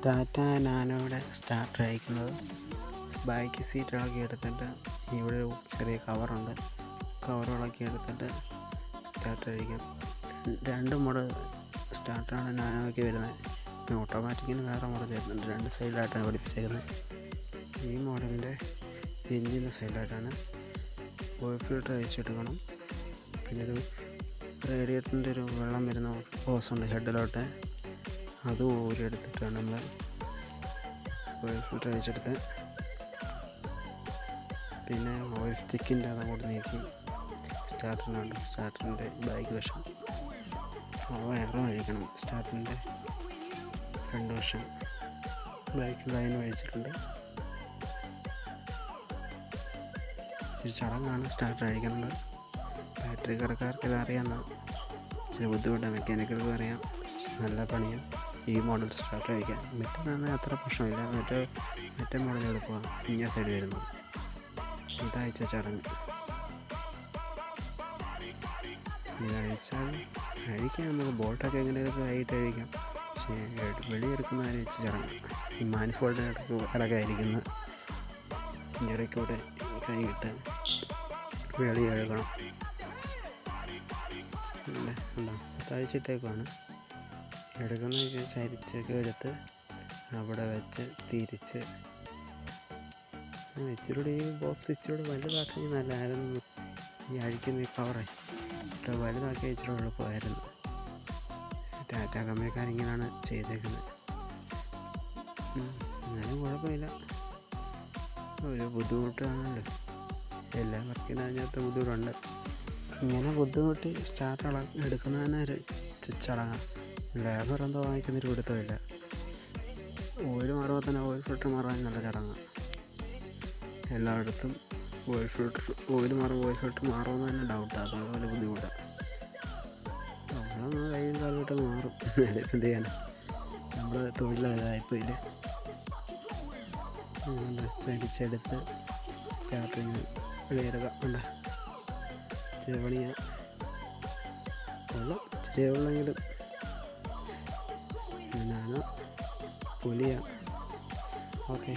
Tata നാനോയുടെ starter അയക്കുന്നത് back seat ഇളക്കി എടുത്തിട്ട് ഇവിടെ ഒരു ചെറിയ കവറുണ്ട്. കവർ ഇളക്കി എടുത്തിട്ട് സ്റ്റാർട്ടർ അഴിക്കാം. രണ്ട് മോഡ് സ്റ്റാർട്ടറാണ് നാനോയ്ക്ക് വരുന്നത്. പിന്നെ ഓട്ടോമാറ്റിക്കിന് വേറെ മോഡൽ വരുന്നുണ്ട്. രണ്ട് സൈഡിലായിട്ടാണ് പഠിപ്പിച്ചേക്കുന്നത്. ഈ മോഡലിൻ്റെ എഞ്ചിൻ്റെ സൈഡിലായിട്ടാണ്. Oil filter അഴിച്ചെടുക്കണം. പിന്നെ ഒരു റേഡിയേറ്ററിൻ്റെ ഒരു വെള്ളം വരുന്ന ഹോസുണ്ട് ഹെഡിലോട്ട്. അത് ഊരിയെടുത്തിട്ടാണ് നമ്മൾ ഓയിൽ ഫിൽറ്റർ അഴിച്ചെടുത്ത്. പിന്നെ ഓയിൽ സ്റ്റിക്കിൻ്റെ അതങ്ങോട്ട് നീക്കി സ്റ്റാർട്ടറിൻ്റെ ബാക്ക് വശം വയറും അഴിക്കണം. സ്റ്റാർട്ടറിൻ്റെ ഫ്രണ്ട് വശം ബാക്ക് ലൈനും അഴിച്ചിട്ടുണ്ട്. ഇച്ചിരി ചടങ്ങാണ് സ്റ്റാർട്ടർ അഴിക്കുന്നത്. ബാറ്ററി കടക്കാർക്ക് ഇത് അറിയാമെന്ന് ഇച്ചിരി ബുദ്ധിമുട്ടാണ്. മെക്കാനിക്കർക്ക് അറിയാം, നല്ല പണിയാണ് ഈ മോഡൽ സ്റ്റാർട്ടർ അഴിക്കാൻ. മറ്റേ തന്നെ അത്ര പ്രശ്നമില്ല. മറ്റേ മോഡൽ എളുപ്പമാണ്. ഇങ്ങനെ സൈഡ് വരുന്നത് ഇതഴിച്ച ചടങ്ങ്. ഇതഴിച്ചാൽ അഴിക്കാൻ നമുക്ക് ബോൾട്ടൊക്കെ എങ്ങനെയൊക്കെ ആയിട്ട് അഴിക്കാം. പക്ഷേ വെളിയെടുക്കുന്ന അഴിച്ച ചടങ്ങ് ഈ മാനിഫോൾഡിനൊക്കെ ഇടക്കായിരിക്കുന്ന ഇടയ്ക്കൂടെ കൈയിട്ട് വെളി കഴുകണം. തഴിച്ചിട്ടേക്കാണ് എടുക്കുന്ന ചരിച്ചൊക്കെ എടുത്ത് അവിടെ വെച്ച് തിരിച്ച് ഇച്ചിരൂടെ ഈ ബോക്സ് ഇച്ചിരൂടെ വലുതാക്കി നല്ലതായിരുന്നു. ഈ അഴിക്കുന്ന ഈ കവറെ ഇച്ചിരി വലുതാക്കി ഇച്ചിരി എളുപ്പമായിരുന്നു. ടാറ്റ കമ്പനിക്കാരിങ്ങനെയാണ് ചെയ്തേക്കുന്നത്. എന്നാലും കുഴപ്പമില്ല. ഒരു ബുദ്ധിമുട്ടാണല്ലോ, എല്ലാ വർക്കിനും അതിനകത്ത് ബുദ്ധിമുട്ടുണ്ട്. ഇങ്ങനെ ബുദ്ധിമുട്ടി സ്റ്റാർട്ടർ എടുക്കുന്നതിന് ഒരു ചടങ്ങാണ്. ലേബർ എന്തോ വാങ്ങിക്കുന്നൊരു പിടുത്തമില്ല. ഓയിൽ മാറുമ്പോൾ തന്നെ ഓയിൽ ഫിൽറ്റർ മാറാൻ നല്ല ചടങ്ങാണ്. എല്ലായിടത്തും ഓയിൽ മാറുമ്പോൾ ഓയിൽ ഫിൽറ്റർ മാറുമെന്ന് തന്നെ ഡൗട്ടാണ്. അതേപോലെ ബുദ്ധിമുട്ടാണ്. നമ്മളൊന്ന് കയ്യിൽ കാലോട്ട് മാറും. എന്ത് ചെയ്യാനാണ്, നമ്മൾ തൊഴിലായിപ്പോയില്ലേ. ചരിച്ചെടുത്ത് സ്റ്റാർട്ടിങ് വെളിയെടുക്കാം. ഉണ്ട് ചെവണിയ കൊള്ളാം. ഇച്ചിരി ഉള്ളെങ്കിലും ഞാനോ പുലിയ. ഓക്കെ.